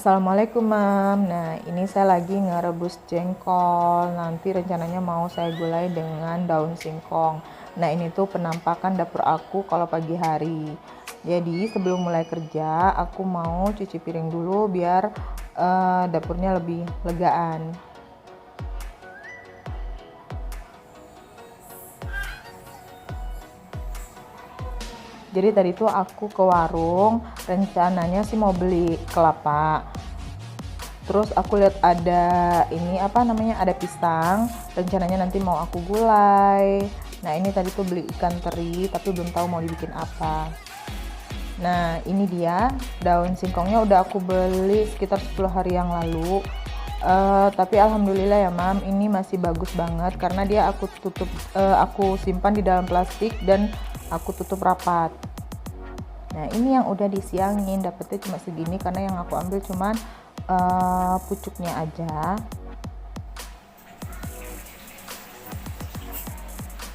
Assalamualaikum Mam. Nah ini saya lagi ngerebus jengkol. Nanti rencananya mau saya gulai dengan daun singkong. Nah ini tuh penampakan dapur aku kalau pagi hari. Jadi sebelum mulai kerja aku mau cuci piring dulu biar dapurnya lebih legaan. Jadi tadi tuh aku ke warung, rencananya sih mau beli kelapa. Terus aku lihat ada ada pisang, rencananya nanti mau aku gulai. Nah ini tadi tuh beli ikan teri tapi belum tahu mau dibikin apa. Nah ini dia daun singkongnya, udah aku beli sekitar 10 hari yang lalu. Tapi alhamdulillah ya Mam, ini masih bagus banget karena dia aku simpan di dalam plastik dan aku tutup rapat. Nah ini yang udah disiangin, dapetnya cuma segini karena yang aku ambil cuman pucuknya aja.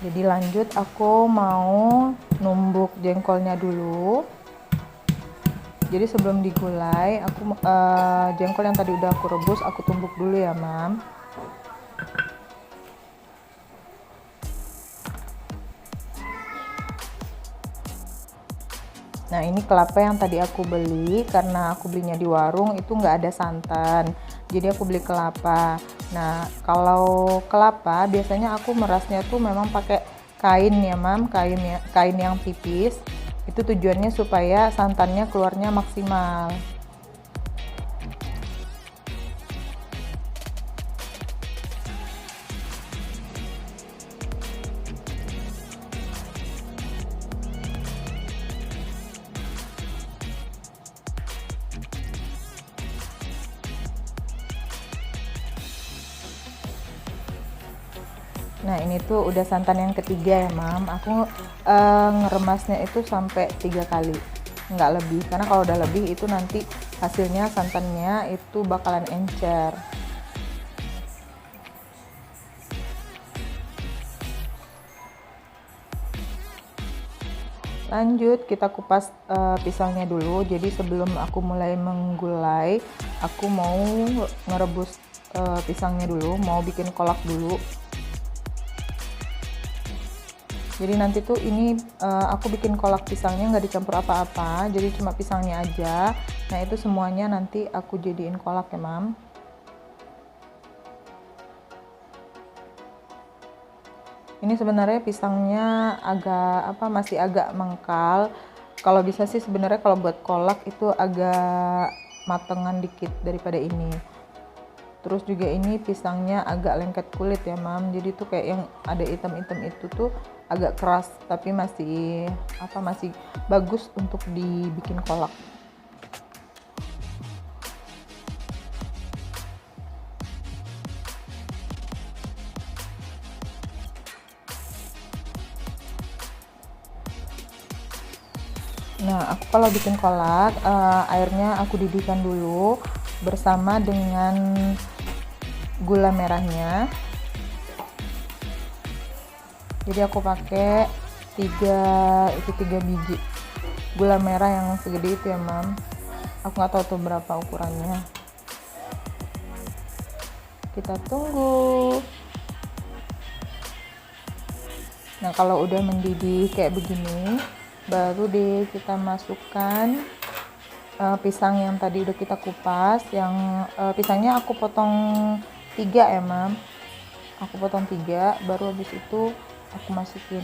Jadi lanjut aku mau numbuk jengkolnya dulu. Jadi sebelum digulai jengkol yang tadi udah aku rebus aku tumbuk dulu ya Mam. Nah ini kelapa yang tadi aku beli, karena aku belinya di warung itu nggak ada santan, jadi aku beli kelapa. Nah kalau kelapa biasanya aku merasnya tuh memang pakai kain ya Mam, kain yang tipis. Itu tujuannya supaya santannya keluarnya maksimal. Nah ini tuh udah santan yang ketiga ya Mam. Aku ngeremasnya itu sampai 3 kali, nggak lebih, karena kalau udah lebih itu nanti hasilnya santannya itu bakalan encer. Lanjut kita kupas pisangnya dulu. Jadi sebelum aku mulai menggulai, aku mau ngerebus pisangnya dulu, mau bikin kolak dulu. Jadi nanti tuh ini aku bikin kolak pisangnya nggak dicampur apa-apa, jadi cuma pisangnya aja. Nah itu semuanya nanti aku jadiin kolak ya Mam. Ini sebenarnya pisangnya masih agak mengkal. Kalau bisa sih sebenarnya kalau buat kolak itu agak matengan dikit daripada ini. Terus juga ini pisangnya agak lengket kulit ya Mam, jadi tuh kayak yang ada hitam-hitam itu tuh agak keras, tapi masih bagus untuk dibikin kolak. Nah aku kalau bikin kolak airnya aku didihkan dulu bersama dengan gula merahnya. Jadi aku pakai 3 biji gula merah yang segede itu ya Mam. Aku nggak tahu tuh berapa ukurannya. Kita tunggu. Nah kalau udah mendidih kayak begini, baru deh kita masukkan pisang yang tadi udah kita kupas. Pisangnya aku potong 3 ya Mam. Aku potong 3, baru habis itu aku masukin.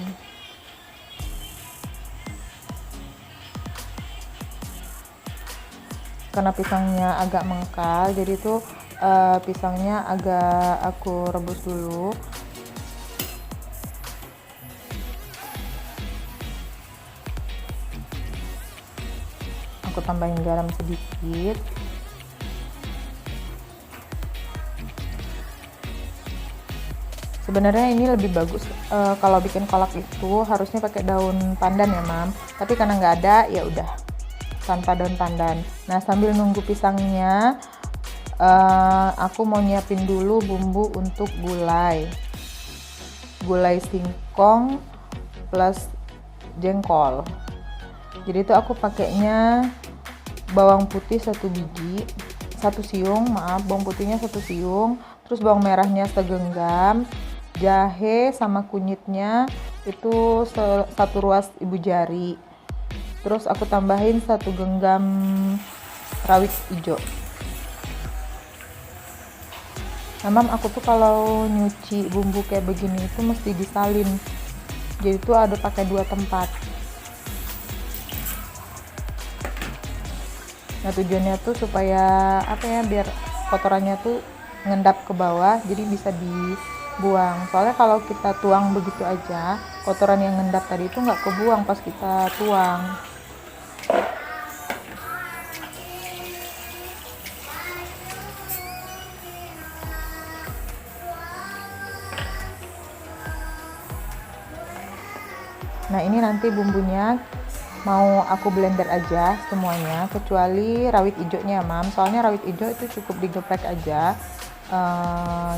Karena pisangnya agak mengkal, jadi tuh pisangnya agak aku rebus dulu. Aku tambahin garam sedikit. Sebenarnya ini lebih bagus kalau bikin kolak itu harusnya pakai daun pandan ya Mam, tapi karena nggak ada ya udah tanpa daun pandan. Nah sambil nunggu pisangnya, aku mau nyiapin dulu bumbu untuk gulai singkong plus jengkol. Jadi itu aku pakainya bawang putih 1 biji satu siung, maaf, bawang putihnya satu siung, terus bawang merahnya segenggam, jahe sama kunyitnya itu satu ruas ibu jari. Terus aku tambahin satu genggam rawit hijau. Memang aku tuh kalau nyuci bumbu kayak begini itu mesti disalin, jadi tuh ada pakai 2 tempat. Nah tujuannya tuh supaya apa ya, biar kotorannya tuh ngendap ke bawah, jadi bisa dibuang. Soalnya kalau kita tuang begitu aja, kotoran yang ngendap tadi itu nggak kebuang pas kita tuang. Nah ini nanti bumbunya mau aku blender aja semuanya kecuali rawit hijaunya ya mam, soalnya rawit hijau itu cukup digeprek aja,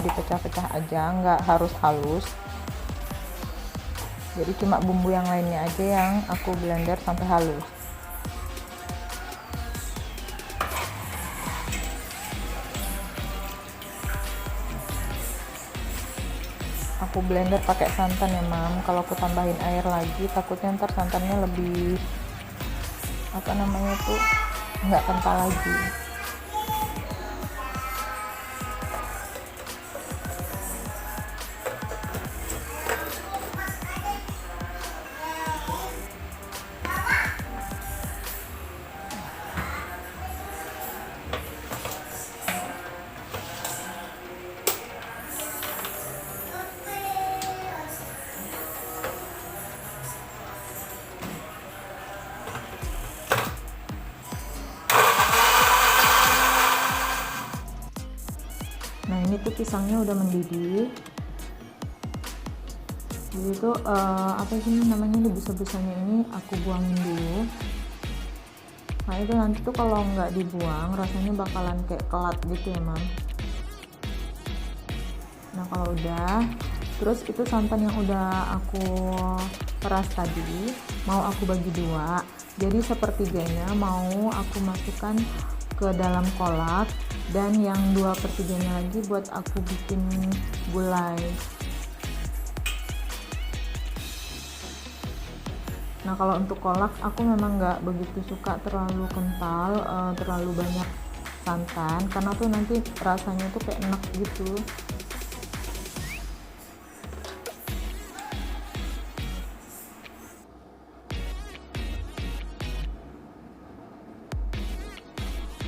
dipecah-pecah aja, nggak harus halus. Jadi cuma bumbu yang lainnya aja yang aku blender sampai halus. Aku blender pakai santan ya mam, kalau aku tambahin air lagi takutnya ntar santannya lebih apa namanya tuh nggak kental lagi. Nah ini tuh pisangnya udah mendidih, jadi tuh apa sih namanya, di busa-busanya ini aku buangin dulu. Nah itu nanti tuh kalau nggak dibuang rasanya bakalan kayak kelat gitu ya mam. Nah kalau udah, terus itu santan yang udah aku peras tadi mau aku bagi 2, jadi sepertiganya mau aku masukkan ke dalam kolak, dan yang 2/3 lagi buat aku bikin gulai. Nah kalau untuk kolak aku memang nggak begitu suka terlalu kental, terlalu banyak santan, karena tuh nanti rasanya tuh kayak enak gitu.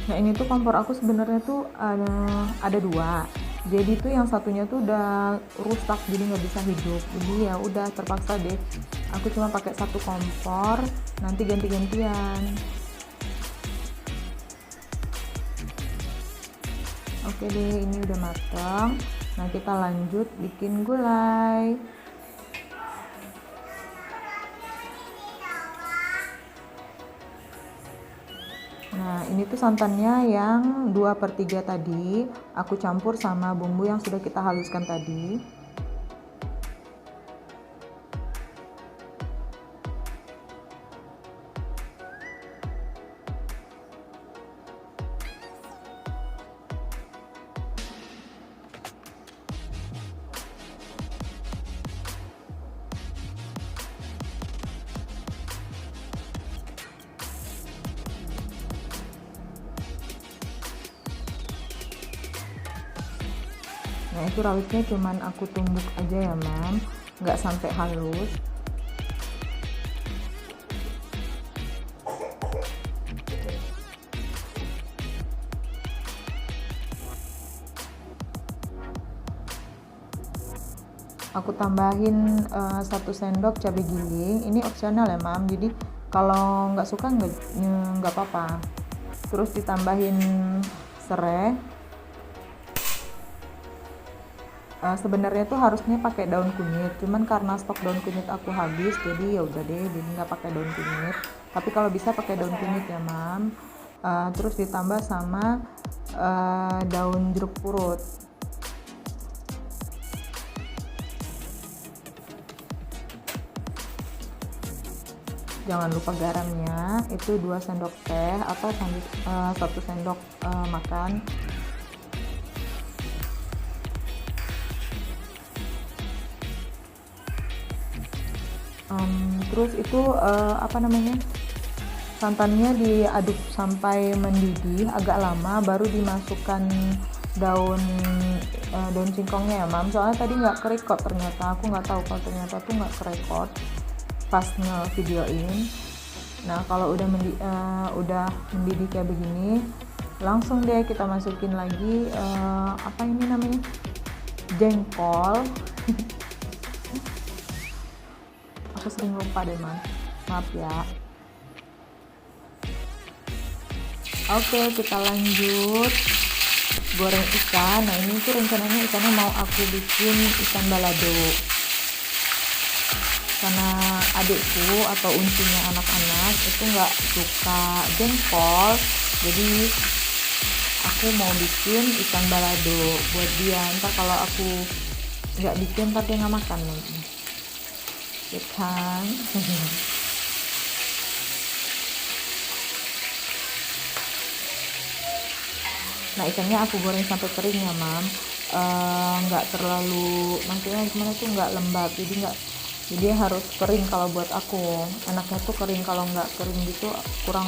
Nah ini tuh kompor aku sebenarnya tuh ada 2, jadi tuh yang satunya tuh udah rusak jadi nggak bisa hidup, jadi ya udah terpaksa deh aku cuma pakai satu kompor, nanti ganti-gantian. Oke deh, ini udah matang. Nah kita lanjut bikin gulai. Nah ini tuh santannya yang 2/3 tadi aku campur sama bumbu yang sudah kita haluskan tadi. Nah itu rawitnya cuman aku tumbuk aja ya mam, nggak sampai halus. Aku tambahin 1 sendok cabai giling, ini opsional ya mam, jadi kalau nggak suka nggak apa-apa. Terus ditambahin serai. Sebenarnya tuh harusnya pakai daun kunyit, cuman karena stok daun kunyit aku habis, jadi ya udah deh, jadi nggak pakai daun kunyit. Tapi kalau bisa pakai daun kunyit ya mam. Terus ditambah sama daun jeruk purut. Jangan lupa garamnya itu 2 sendok teh atau 1 sendok makan. Terus itu santannya diaduk sampai mendidih agak lama, baru dimasukkan daun singkongnya ya mam. Soalnya tadi nggak kerekod, ternyata aku nggak tahu kalau ternyata tuh nggak kerekod pas nge-videoin. Nah kalau udah mendidih kayak begini, langsung deh kita masukin lagi jengkol. Aku sering lupa deh mam, maaf ya. Oke, kita lanjut goreng ikan. Nah ini tuh rencananya ikannya mau aku bikin ikan balado, karena adikku atau uncinya anak-anak itu nggak suka jengkol, jadi aku mau bikin ikan balado buat dia. Ntar kalau aku nggak bikin, ntar dia nggak makan lagi ya kan. Nah ikannya aku goreng sampai kering ya mam, nggak terlalu, maksudnya gimana tuh, nggak lembab, jadi harus kering. Kalau buat aku enaknya tuh kering, kalau nggak kering gitu kurang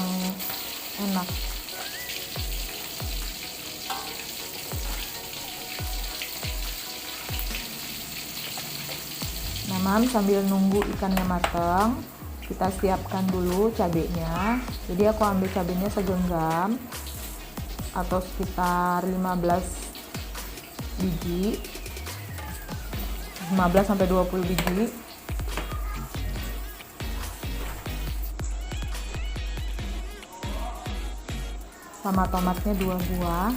enak. Nah mam, sambil nunggu ikannya matang, kita siapkan dulu cabenya. Jadi aku ambil cabenya segenggam atau sekitar 15 biji, 15-20 biji. Sama tomatnya 2 buah.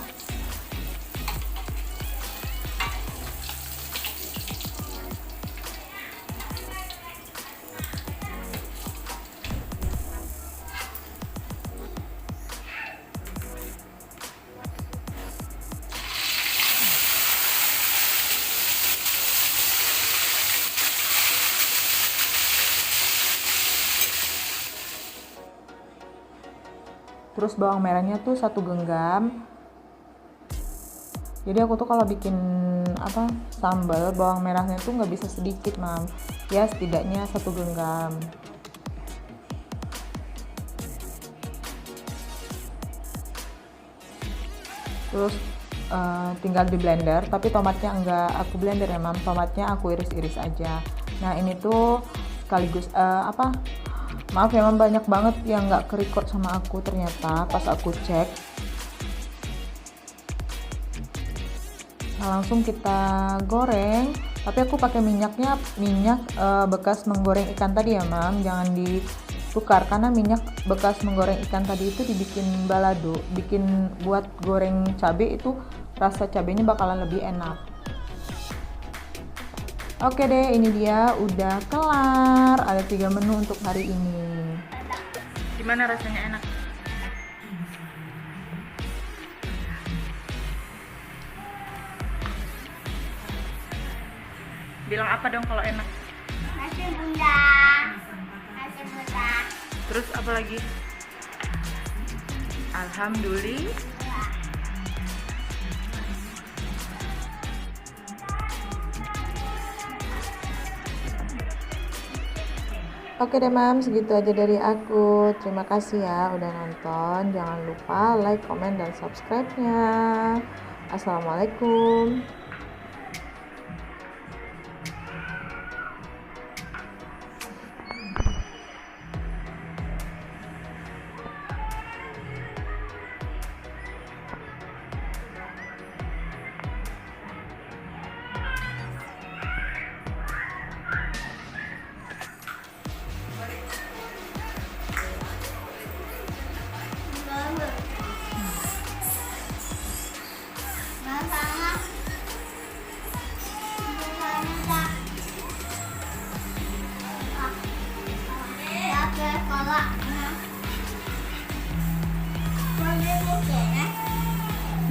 Terus bawang merahnya tuh 1 genggam. Jadi aku tuh kalau bikin sambal, bawang merahnya tuh nggak bisa sedikit mam, ya setidaknya 1 genggam. Terus tinggal di blender, tapi tomatnya enggak aku blender ya mam, tomatnya aku iris-iris aja. Nah ini tuh sekaligus maaf ya mam, banyak banget yang nggak kerekod sama aku ternyata pas aku cek. Nah langsung kita goreng, tapi aku pakai minyak bekas menggoreng ikan tadi ya mam, jangan ditukar, karena minyak bekas menggoreng ikan tadi itu dibikin balado, buat goreng cabai itu rasa cabainya bakalan lebih enak. Oke deh, ini dia udah kelar. Ada 3 menu untuk hari ini. Gimana rasanya, enak? Bilang apa dong kalau enak? Nasi bunda. Terus apa lagi? Alhamdulillah. Oke deh mam, segitu aja dari aku. Terima kasih ya udah nonton. Jangan lupa like, comment, dan subscribe-nya. Assalamualaikum.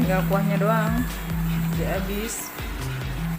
Tinggal kuahnya doang, udah habis.